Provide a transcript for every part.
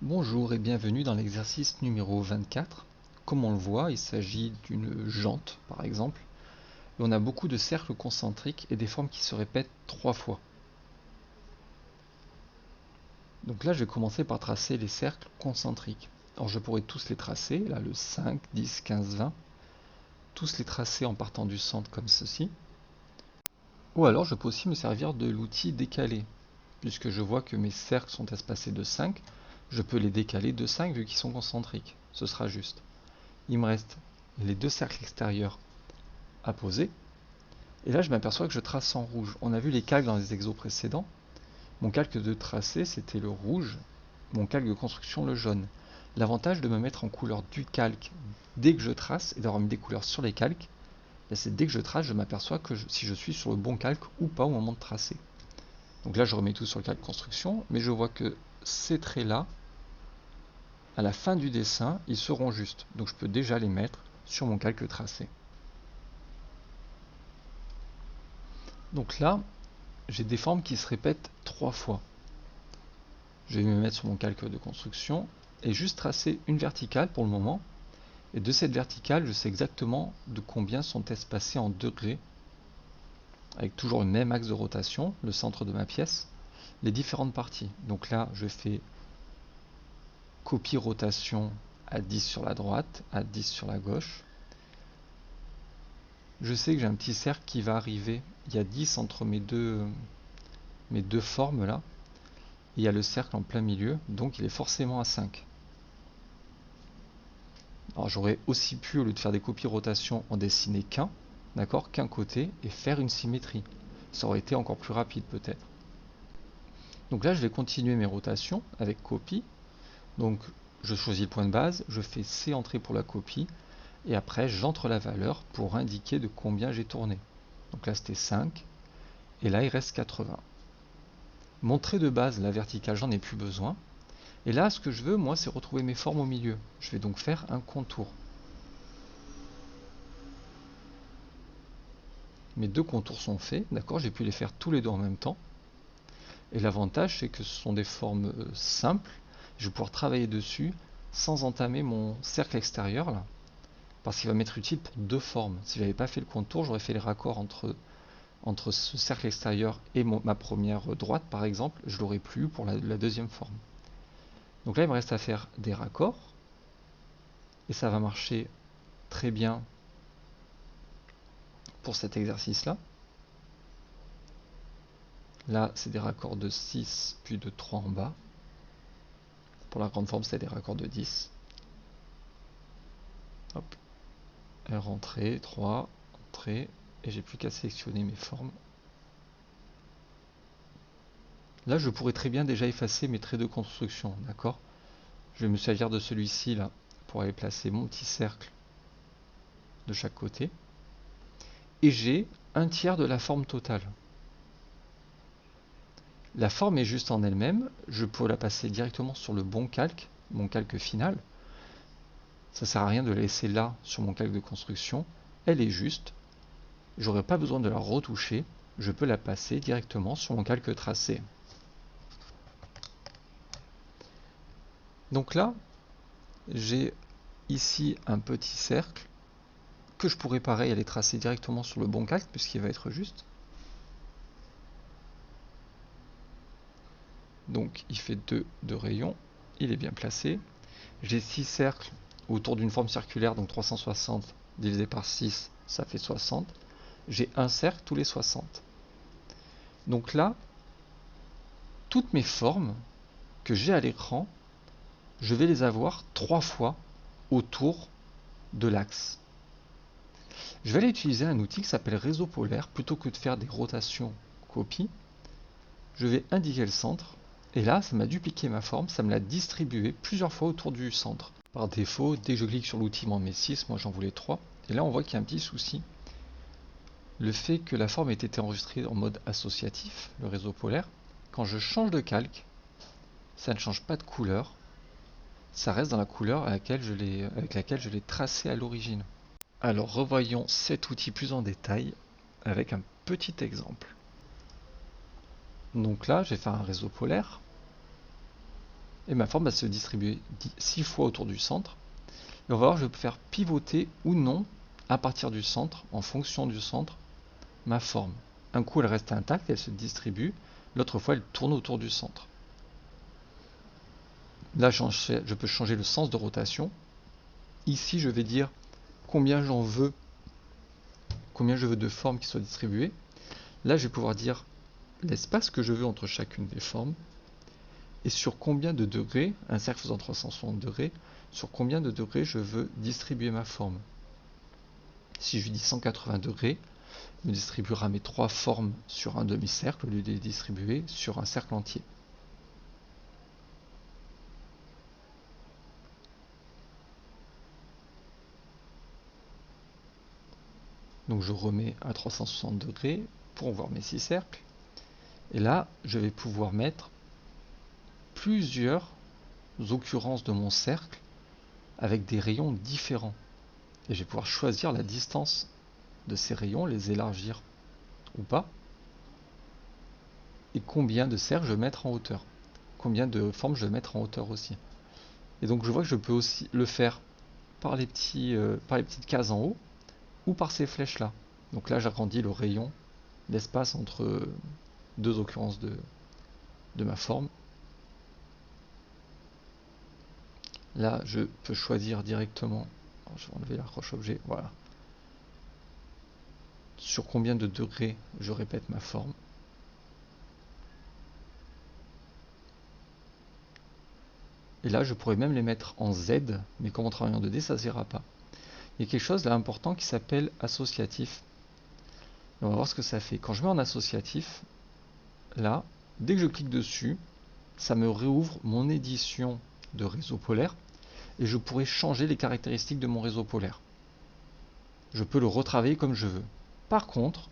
Bonjour et bienvenue dans l'exercice numéro 24. Comme on le voit, il s'agit d'une jante par exemple, et on a beaucoup de cercles concentriques et des formes qui se répètent 3 fois. Donc là je vais commencer par tracer les cercles concentriques. Alors je pourrais tous les tracer, là le 5, 10, 15, 20, tous les tracer en partant du centre comme ceci. Ou alors je peux aussi me servir de l'outil décalé, puisque je vois que mes cercles sont espacés de 5, je peux les décaler de 5 vu qu'ils sont concentriques, ce sera juste. Il me reste les deux cercles extérieurs à poser. Et là, je m'aperçois que je trace en rouge. On a vu les calques dans les exos précédents. Mon calque de tracé, c'était le rouge. Mon calque de construction, le jaune. L'avantage de me mettre en couleur du calque dès que je trace et d'avoir mis des couleurs sur les calques, c'est dès que je trace, je m'aperçois que si je suis sur le bon calque ou pas au moment de tracer. Donc là, je remets tout sur le calque construction, mais je vois que ces traits-là, à la fin du dessin, ils seront justes. Donc je peux déjà les mettre sur mon calque tracé. Donc là, j'ai des formes qui se répètent 3 fois. Je vais me mettre sur mon calque de construction et juste tracer une verticale pour le moment. Et de cette verticale, je sais exactement de combien sont espacés en degrés, avec toujours le même axe de rotation, le centre de ma pièce, les différentes parties. Donc là, je fais copie rotation à 10 sur la droite, à 10 sur la gauche. Je sais que j'ai un petit cercle qui va arriver. Il y a 10 entre mes deux formes là. Et il y a le cercle en plein milieu, donc il est forcément à 5. Alors j'aurais aussi pu, au lieu de faire des copies rotation, en dessiner qu'un, d'accord, qu'un côté, et faire une symétrie. Ça aurait été encore plus rapide peut-être. Donc là je vais continuer mes rotations avec copie. Donc je choisis le point de base, je fais C entrée pour la copie, et après j'entre la valeur pour indiquer de combien j'ai tourné. Donc là c'était 5, et là il reste 80. Mon trait de base, la verticale, j'en ai plus besoin. Et là, ce que je veux, moi, c'est retrouver mes formes au milieu. Je vais donc faire un contour. Mes deux contours sont faits, d'accord, j'ai pu les faire tous les deux en même temps. Et l'avantage, c'est que ce sont des formes simples. Je vais pouvoir travailler dessus sans entamer mon cercle extérieur, là, parce qu'il va m'être utile pour deux formes. Si je n'avais pas fait le contour, j'aurais fait les raccords entre ce cercle extérieur et ma première droite, par exemple. Je l'aurais plus eu pour la deuxième forme. Donc là, il me reste à faire des raccords. Et ça va marcher très bien pour cet exercice-là. Là, c'est des raccords de 6, puis de 3 en bas. Pour la grande forme, c'est des raccords de 10. Hop. R entrée, 3, entrée, et j'ai plus qu'à sélectionner mes formes. Là, je pourrais très bien déjà effacer mes traits de construction, d'accord? Je vais me servir de celui-ci là pour aller placer mon petit cercle de chaque côté. Et j'ai un tiers de la forme totale. La forme est juste en elle-même, je peux la passer directement sur le bon calque, mon calque final. Ça sert à rien de la laisser là sur mon calque de construction. Elle est juste. J'aurais pas besoin de la retoucher. Je peux la passer directement sur mon calque tracé. Donc là, j'ai ici un petit cercle que je pourrais pareil aller tracer directement sur le bon calque puisqu'il va être juste. Donc il fait 2 de rayon. Il est bien placé. J'ai 6 cercles autour d'une forme circulaire, donc 360 divisé par 6, ça fait 60. J'ai un cercle tous les 60. Donc là, toutes mes formes que j'ai à l'écran, je vais les avoir 3 fois autour de l'axe. Je vais aller utiliser un outil qui s'appelle réseau polaire. Plutôt que de faire des rotations copies, je vais indiquer le centre. Et là, ça m'a dupliqué ma forme, ça me l'a distribué plusieurs fois autour du centre. Par défaut, dès que je clique sur l'outil, il m'en met 6, moi j'en voulais 3. Et là, on voit qu'il y a un petit souci. Le fait que la forme ait été enregistrée en mode associatif, le réseau polaire, quand je change de calque, ça ne change pas de couleur, ça reste dans la couleur avec laquelle je l'ai tracé à l'origine. Alors revoyons cet outil plus en détail avec un petit exemple. Donc là, je vais faire un réseau polaire. Et ma forme va se distribuer 6 fois autour du centre. Et on va voir, je peux faire pivoter ou non, à partir du centre, en fonction du centre, ma forme. Un coup, elle reste intacte, elle se distribue. L'autre fois, elle tourne autour du centre. Là, je peux changer le sens de rotation. Ici, je vais dire combien je veux de formes qui soient distribuées. Là, je vais pouvoir dire l'espace que je veux entre chacune des formes et sur combien de degrés, un cercle faisant 360 degrés, sur combien de degrés je veux distribuer ma forme. Si je lui dis 180 degrés, il me distribuera mes 3 formes sur un demi-cercle au lieu de les distribuer sur un cercle entier. Donc je remets à 360 degrés pour voir mes 6 cercles. Et là, je vais pouvoir mettre plusieurs occurrences de mon cercle avec des rayons différents. Et je vais pouvoir choisir la distance de ces rayons, les élargir ou pas. Et combien de cercles je vais mettre en hauteur. Combien de formes je vais mettre en hauteur aussi. Et donc je vois que je peux aussi le faire par les petites cases en haut ou par ces flèches là. Donc là j'agrandis le rayon, l'espace entre deux occurrences de ma forme. Là je peux choisir directement, je vais enlever l'accroche objet, voilà. Sur combien de degrés je répète ma forme. Et là je pourrais même les mettre en Z, mais comme on travaille en 2D ça ne s'ira pas. Il y a quelque chose là important qui s'appelle associatif. Et on va voir ce que ça fait. Quand je mets en associatif, là, dès que je clique dessus, ça me réouvre mon édition de réseau polaire et je pourrais changer les caractéristiques de mon réseau polaire. Je peux le retravailler comme je veux. Par contre,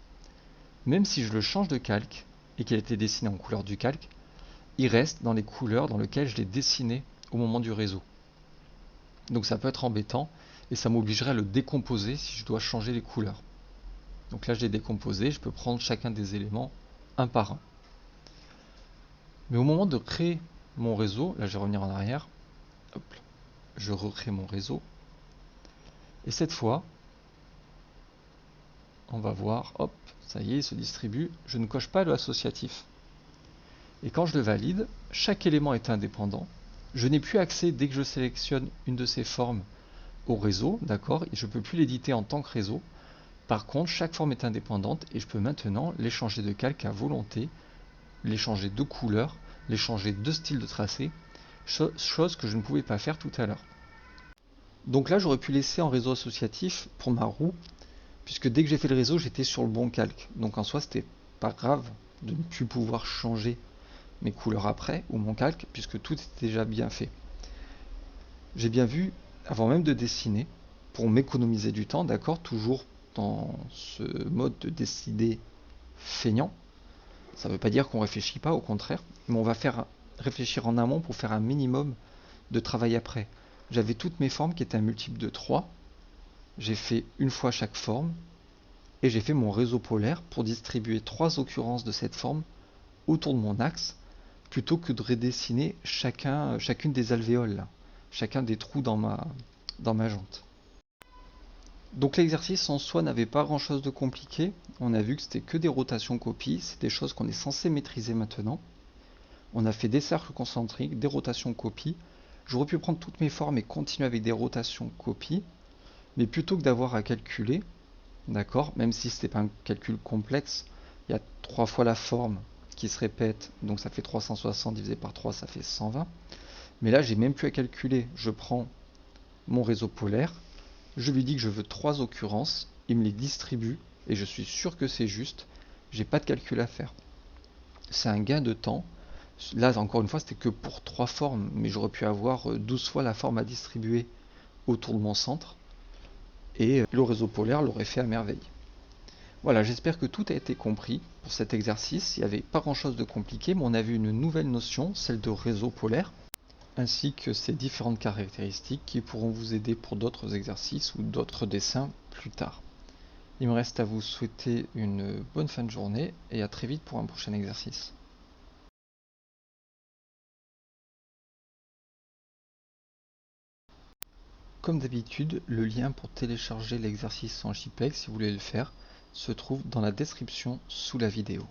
même si je le change de calque et qu'il a été dessiné en couleur du calque, il reste dans les couleurs dans lesquelles je l'ai dessiné au moment du réseau. Donc ça peut être embêtant et ça m'obligerait à le décomposer si je dois changer les couleurs. Donc là je l'ai décomposé, je peux prendre chacun des éléments un par un. Mais au moment de créer mon réseau, là je vais revenir en arrière, hop, je recrée mon réseau. Et cette fois, on va voir, hop, ça y est, il se distribue. Je ne coche pas le associatif. Et quand je le valide, chaque élément est indépendant. Je n'ai plus accès, dès que je sélectionne une de ces formes, au réseau, d'accord, et je ne peux plus l'éditer en tant que réseau. Par contre, chaque forme est indépendante et je peux maintenant les changer de calque à volonté, les changer de couleur, les changer de style de tracé, chose que je ne pouvais pas faire tout à l'heure. Donc là, j'aurais pu laisser en réseau associatif pour ma roue, puisque dès que j'ai fait le réseau, j'étais sur le bon calque. Donc en soi, c'était pas grave de ne plus pouvoir changer mes couleurs après, ou mon calque, puisque tout était déjà bien fait. J'ai bien vu, avant même de dessiner, pour m'économiser du temps, d'accord, toujours dans ce mode de décider feignant. Ça ne veut pas dire qu'on réfléchit pas, au contraire, mais on va faire réfléchir en amont pour faire un minimum de travail après. J'avais toutes mes formes qui étaient un multiple de 3. J'ai fait une fois chaque forme et j'ai fait mon réseau polaire pour distribuer 3 occurrences de cette forme autour de mon axe plutôt que de redessiner chacune des alvéoles, là, chacun des trous dans ma jante. Donc l'exercice en soi n'avait pas grand chose de compliqué. On a vu que c'était que des rotations copies, c'est des choses qu'on est censé maîtriser maintenant. On a fait des cercles concentriques, des rotations copies. J'aurais pu prendre toutes mes formes et continuer avec des rotations copies, mais plutôt que d'avoir à calculer, d'accord, même si ce n'est pas un calcul complexe, il y a 3 fois la forme qui se répète, donc ça fait 360 divisé par 3, ça fait 120. Mais là, j'ai même plus à calculer. Je prends mon réseau polaire, je lui dis que je veux 3 occurrences, il me les distribue, et je suis sûr que c'est juste, j'ai pas de calcul à faire. C'est un gain de temps. Là, encore une fois, c'était que pour 3 formes, mais j'aurais pu avoir 12 fois la forme à distribuer autour de mon centre, et le réseau polaire l'aurait fait à merveille. Voilà, j'espère que tout a été compris pour cet exercice. Il n'y avait pas grand chose de compliqué, mais on a vu une nouvelle notion, celle de réseau polaire, ainsi que ses différentes caractéristiques qui pourront vous aider pour d'autres exercices ou d'autres dessins plus tard. Il me reste à vous souhaiter une bonne fin de journée et à très vite pour un prochain exercice. Comme d'habitude, le lien pour télécharger l'exercice en JPEG si vous voulez le faire se trouve dans la description sous la vidéo.